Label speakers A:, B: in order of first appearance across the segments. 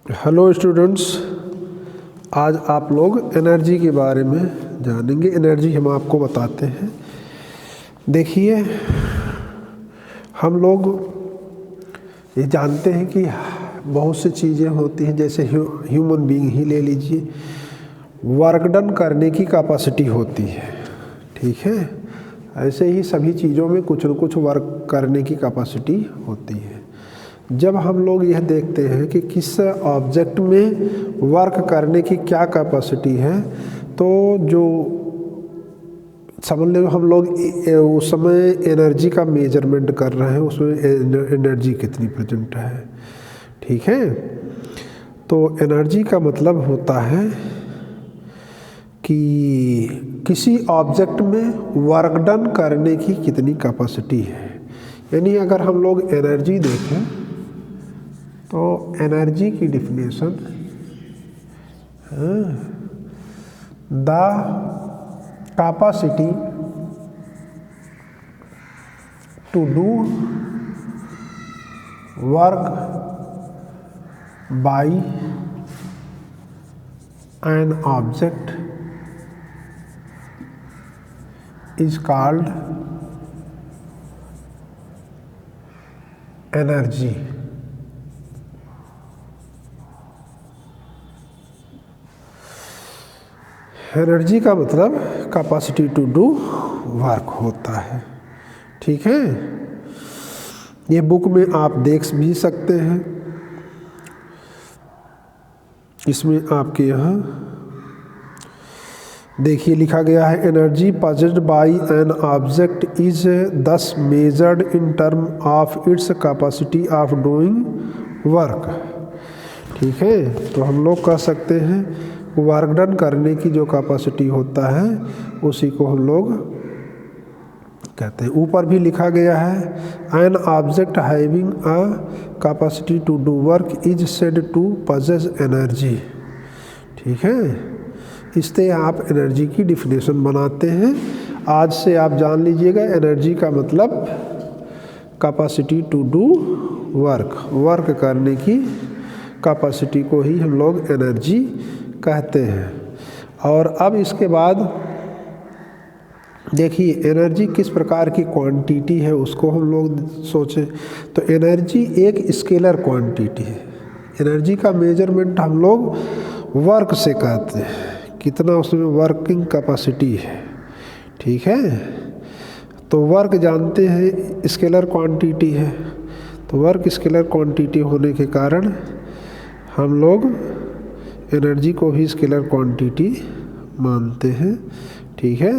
A: Hello students, आज आप लोग एनर्जी के बारे में जानेंगे। एनर्जी हम आपको बताते हैं। देखिए, हम लोग ये जानते हैं कि बहुत सी चीज़ें होती हैं, जैसे ह्यूमन बीइंग ही ले लीजिए, वर्क डन करने की कैपेसिटी होती है, ठीक है। ऐसे ही सभी चीज़ों में कुछ न कुछ वर्क करने की कैपेसिटी होती है। जब हम लोग यह देखते हैं कि किस ऑब्जेक्ट में वर्क करने की क्या कैपेसिटी है, तो जो समझ लो हम लोग उस समय एनर्जी का मेजरमेंट कर रहे हैं, उसमें एनर्जी कितनी प्रेजेंट है, ठीक है। तो एनर्जी का मतलब होता है कि किसी ऑब्जेक्ट में वर्क डन करने की कितनी कैपेसिटी है। यानी अगर हम लोग एनर्जी देखें तो एनर्जी की definition the capacity to do work by an object is called energy. Energy का मतलब कैपेसिटी टू डू वर्क होता है, ठीक है। ये बुक में आप देख भी सकते हैं। इसमें आपके यहाँ देखिए लिखा गया है, energy possessed by an object is thus measured in term of its capacity of doing work, ठीक है। तो हम लोग कह सकते हैं वर्क डन करने की जो कैपेसिटी होता है उसी को हम लोग कहते हैं। ऊपर भी लिखा गया है, an object having a capacity to do work is said to possess energy, ठीक है। इससे आप एनर्जी की डिफिनेशन बनाते हैं। आज से आप जान लीजिएगा, एनर्जी का मतलब कैपेसिटी टू डू वर्क करने की कैपेसिटी को ही हम लोग एनर्जी कहते हैं। और अब इसके बाद देखिए, एनर्जी किस प्रकार की क्वांटिटी है उसको हम लोग सोचें तो एनर्जी एक स्केलर क्वांटिटी है। एनर्जी का मेजरमेंट हम लोग वर्क से कहते हैं, कितना उसमें वर्किंग कैपेसिटी है, ठीक है। तो वर्क जानते हैं स्केलर क्वांटिटी है, तो वर्क स्केलर क्वांटिटी होने के कारण हम लोग एनर्जी को भी स्केलर क्वांटिटी मानते हैं, ठीक है।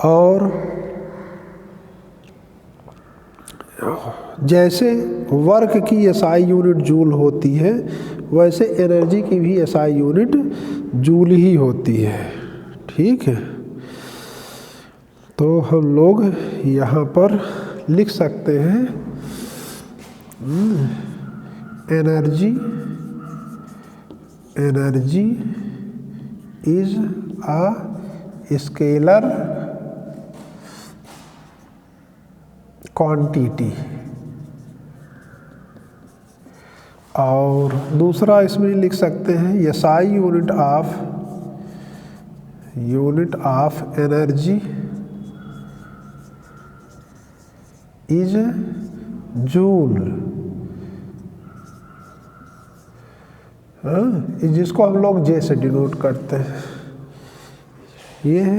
A: और जैसे वर्क की एसआई यूनिट जूल होती है, वैसे एनर्जी की भी एसआई यूनिट जूल ही होती है, ठीक है। तो हम लोग यहाँ पर लिख सकते हैं energy is a scalar quantity. और दूसरा इसमें लिख सकते हैं SI unit of energy is joule, जिसको हम लोग जे से डिनोट करते हैं। ये है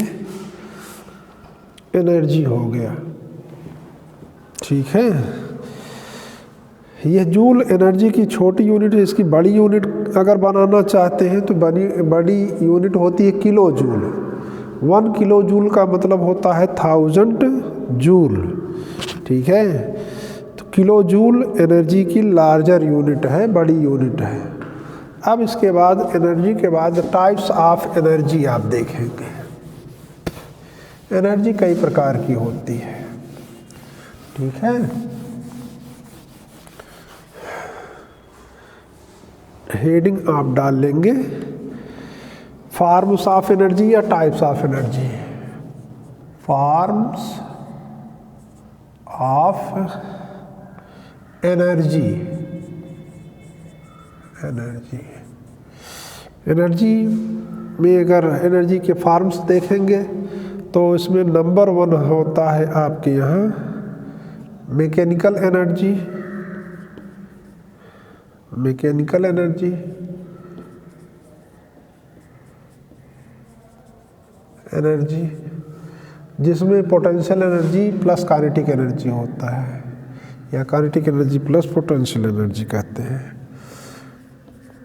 A: एनर्जी हो गया, ठीक है। यह जूल एनर्जी की छोटी यूनिट है। इसकी बड़ी यूनिट अगर बनाना चाहते हैं तो बड़ी यूनिट होती है किलो जूल। 1 किलो जूल का मतलब होता है 1000 जूल, ठीक है। तो किलो जूल एनर्जी की लार्जर यूनिट है, बड़ी यूनिट है। अब इसके बाद एनर्जी के बाद टाइप्स ऑफ एनर्जी आप देखेंगे। एनर्जी कई प्रकार की होती है, ठीक है। हेडिंग आप डाल लेंगे, फॉर्म्स ऑफ एनर्जी या types of energy. Forms of energy energy. Energy में अगर एनर्जी के फॉर्म्स देखेंगे तो इसमें नंबर 1 होता है आपके यहाँ mechanical energy. Mechanical energy, energy जिसमें potential energy plus kinetic energy होता है, या kinetic energy plus potential energy कहते हैं।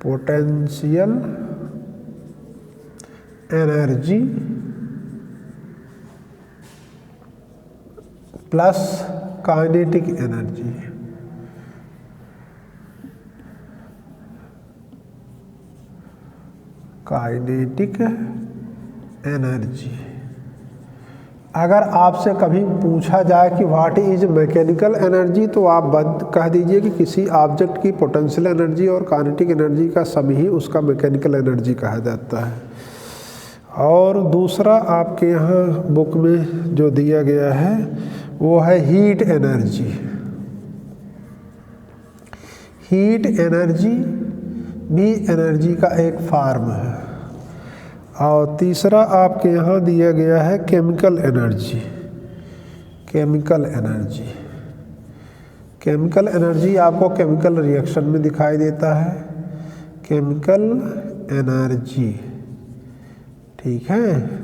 A: Potential energy plus kinetic energy. Kinetic energy. अगर आपसे कभी पूछा जाए कि व्हाट इज मैकेनिकल एनर्जी, तो आप कह दीजिए कि किसी ऑब्जेक्ट की पोटेंशियल एनर्जी और काइनेटिक एनर्जी का सम ही उसका मैकेनिकल एनर्जी कहा जाता है। और दूसरा आपके यहाँ बुक में जो दिया गया है वो है हीट एनर्जी। हीट एनर्जी भी एनर्जी का एक फॉर्म है। और तीसरा आपके यहाँ दिया गया है chemical energy. Chemical energy, chemical energy आपको केमिकल रिएक्शन में दिखाई देता है। केमिकल एनर्जी, ठीक है।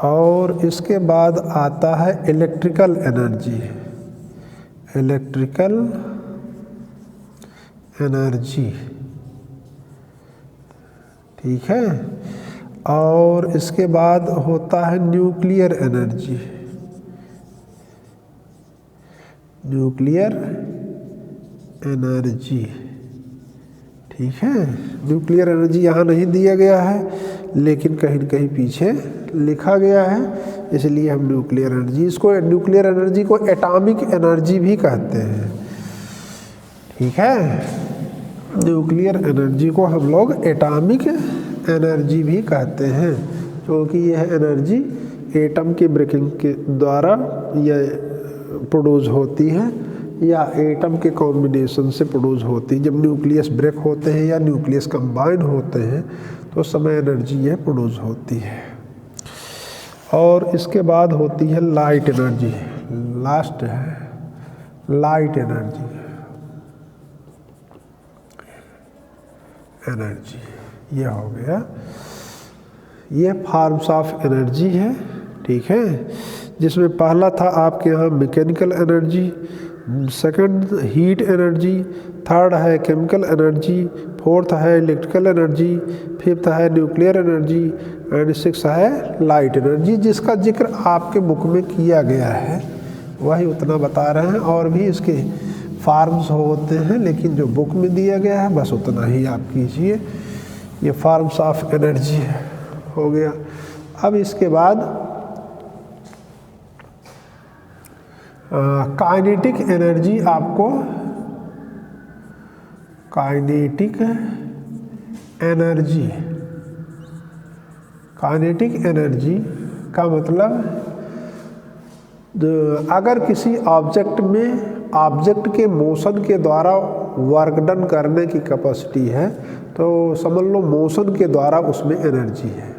A: और इसके बाद आता है इलेक्ट्रिकल एनर्जी। इलेक्ट्रिकल एनर्जी, ठीक है। और इसके बाद होता है न्यूक्लियर एनर्जी। न्यूक्लियर एनर्जी, ठीक है। न्यूक्लियर एनर्जी यहाँ नहीं दिया गया है, लेकिन कहीं न कहीं पीछे लिखा गया है, इसलिए हम न्यूक्लियर एनर्जी, इसको न्यूक्लियर एनर्जी को एटॉमिक एनर्जी भी कहते हैं, ठीक है। न्यूक्लियर एनर्जी को हम लोग एटॉमिक एनर्जी भी कहते हैं, क्योंकि यह एनर्जी एटम के ब्रेकिंग के द्वारा यह प्रोड्यूस होती है, या एटम के कॉम्बिनेशन से प्रोड्यूस होती है। जब न्यूक्लियस ब्रेक होते हैं या न्यूक्लियस कंबाइन होते हैं तो उस समय एनर्जी यह प्रोड्यूस होती है। और इसके बाद होती है लाइट एनर्जी। लास्ट है लाइट एनर्जी। एनर्जी ये हो गया, ये फॉर्म्स ऑफ एनर्जी है, ठीक है। जिसमें पहला था आपके यहाँ mechanical energy, second heat energy, third है केमिकल एनर्जी, फोर्थ है इलेक्ट्रिकल एनर्जी, फिफ्थ है न्यूक्लियर एनर्जी एंड सिक्स है लाइट एनर्जी। जिसका जिक्र आपके बुक में किया गया है वही उतना बता रहे हैं, और भी इसके फॉर्म्स होते हैं, लेकिन जो बुक में दिया गया है बस उतना ही आप कीजिए। ये फॉर्म्स ऑफ एनर्जी हो गया। अब इसके बाद काइनेटिक एनर्जी, आपको काइनेटिक एनर्जी, काइनेटिक एनर्जी का मतलब अगर किसी ऑब्जेक्ट में ऑब्जेक्ट के मोशन के द्वारा वर्क डन करने की कैपेसिटी है, तो समझ लो मोशन के द्वारा उसमें एनर्जी है।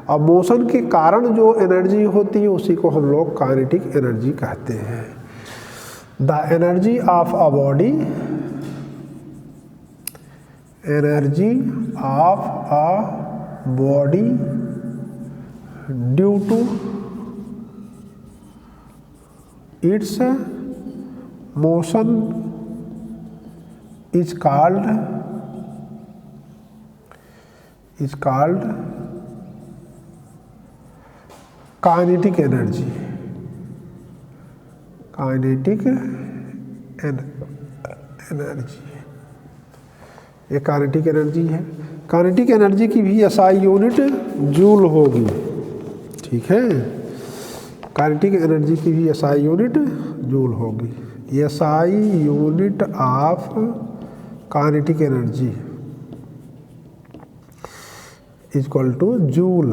A: और मोशन के कारण जो एनर्जी होती है उसी को हम लोग काइनेटिक एनर्जी कहते हैं। The energy of a body, energy of a body due to its motion is called kinetic energy। kinetic energy, ये काइनेटिक एनर्जी है। काइनेटिक एनर्जी की भी एसआई यूनिट जूल होगी, ठीक है। काइनेटिक एनर्जी की भी एसआई यूनिट जूल होगी। SI unit of kinetic energy equal two joule.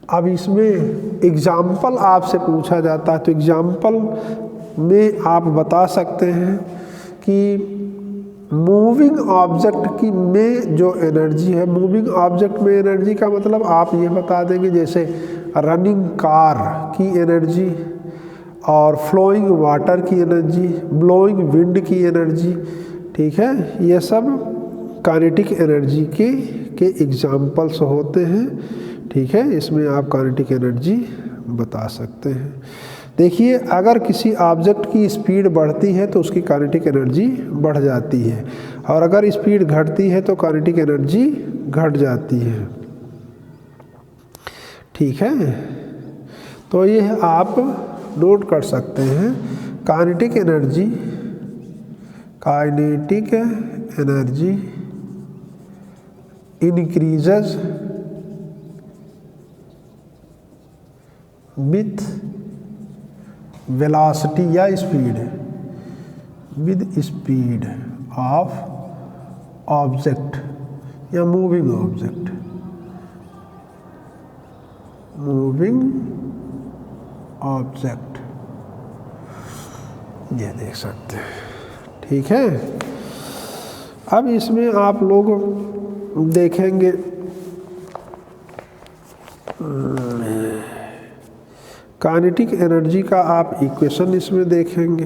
A: अब इसमें एग्जाम्पल आपसे पूछा जाता है, तो एग्जाम्पल में आप बता सकते हैं कि मूविंग ऑब्जेक्ट की में जो एनर्जी है, मूविंग ऑब्जेक्ट में एनर्जी का मतलब आप ये बता देंगे जैसे रनिंग कार की एनर्जी और फ्लोइंग वाटर की एनर्जी, ब्लोइंग विंड की एनर्जी, ठीक है, ये सब काइनेटिक एनर्जी के एग्जाम्पल्स होते हैं, ठीक है। इसमें आप काइनेटिक एनर्जी बता सकते हैं। देखिए, अगर किसी ऑब्जेक्ट की स्पीड बढ़ती है तो उसकी काइनेटिक एनर्जी बढ़ जाती है, और अगर स्पीड घटती है तो काइनेटिक एनर्जी घट जाती है, ठीक है। तो ये आप नोट कर सकते हैं। Kinetic energy increases with velocity या speed, with speed of object या मूविंग ऑब्जेक्ट, ये देख सकते हैं, ठीक है। अब इसमें आप लोग देखेंगे काइनेटिक एनर्जी का आप इक्वेशन इसमें देखेंगे।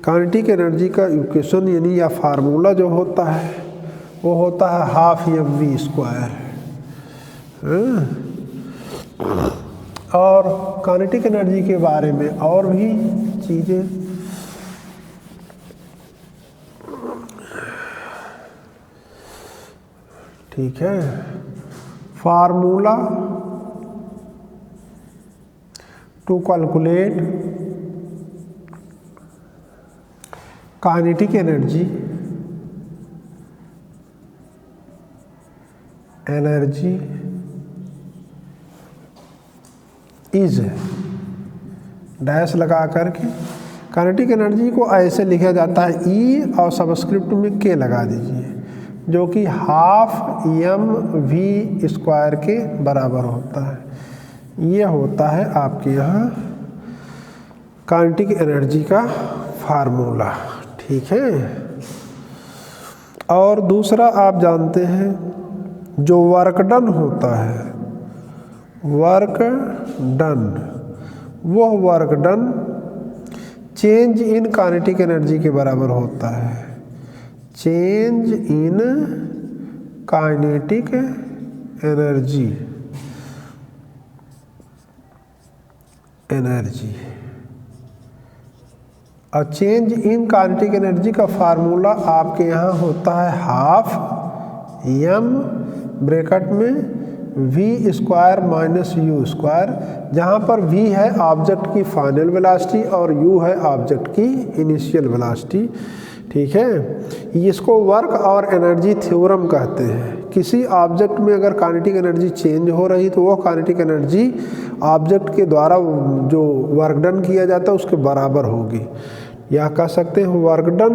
A: काइनेटिक एनर्जी का इक्वेशन यानी या फार्मूला जो होता है वो होता है हाफ mv²। और काइनेटिक एनर्जी के बारे में और भी चीज़ें, ठीक है। Formula to calculate kinetic energy is dash लगा करके, काइनेटिक एनर्जी को ऐसे लिखा जाता है E और सबस्क्रिप्ट में K लगा दीजिए, जो कि हाफ mv² के बराबर होता है। ये होता है आपके यहाँ काइनेटिक एनर्जी का फार्मूला, ठीक है। और दूसरा आप जानते हैं जो वर्क डन होता है, वर्क डन, वो work done change in kinetic energy के बराबर होता है, चेंज इन काइनेटिक एनर्जी और चेंज इन काइनेटिक एनर्जी का फार्मूला आपके यहाँ होता है हाफ m ब्रैकेट में v² - u², जहाँ पर v है ऑब्जेक्ट की फाइनल वेलोसिटी और u है ऑब्जेक्ट की इनिशियल वेलोसिटी, ठीक है। इसको वर्क और एनर्जी थ्योरम कहते हैं। किसी ऑब्जेक्ट में अगर काइनेटिक एनर्जी चेंज हो रही तो वह काइनेटिक एनर्जी ऑब्जेक्ट के द्वारा जो वर्क डन किया जाता है उसके बराबर होगी, या कह सकते हैं वर्क डन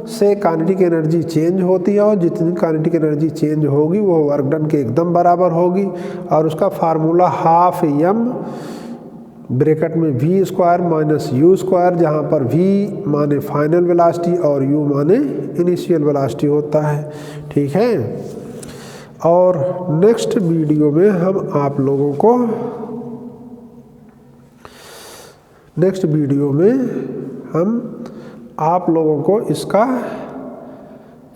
A: से काइनेटिक एनर्जी चेंज होती है और जितनी काइनेटिक एनर्जी चेंज होगी वो वर्क डन के एकदम बराबर होगी, और उसका फार्मूला हाफ m ब्रैकेट में v² - u², जहाँ पर v माने फाइनल वेलोसिटी और u माने इनिशियल वेलोसिटी होता है, ठीक है। और नेक्स्ट वीडियो में हम आप लोगों को इसका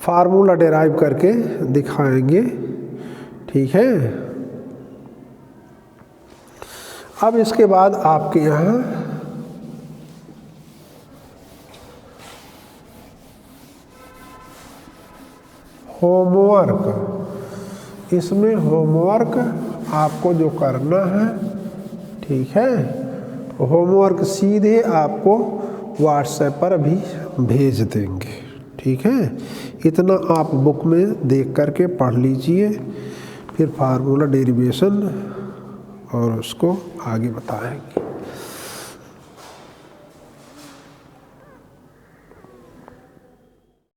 A: फार्मूला डेराइव करके दिखाएंगे, ठीक है। अब इसके बाद आपके यहाँ होमवर्क, इसमें होमवर्क आपको जो करना है, ठीक है, होमवर्क सीधे आपको व्हाट्सएप पर अभी भेज देंगे, ठीक है। इतना आप बुक में देख करके पढ़ लीजिए, फिर फार्मूला डेरिवेशन और उसको आगे बताएंगे।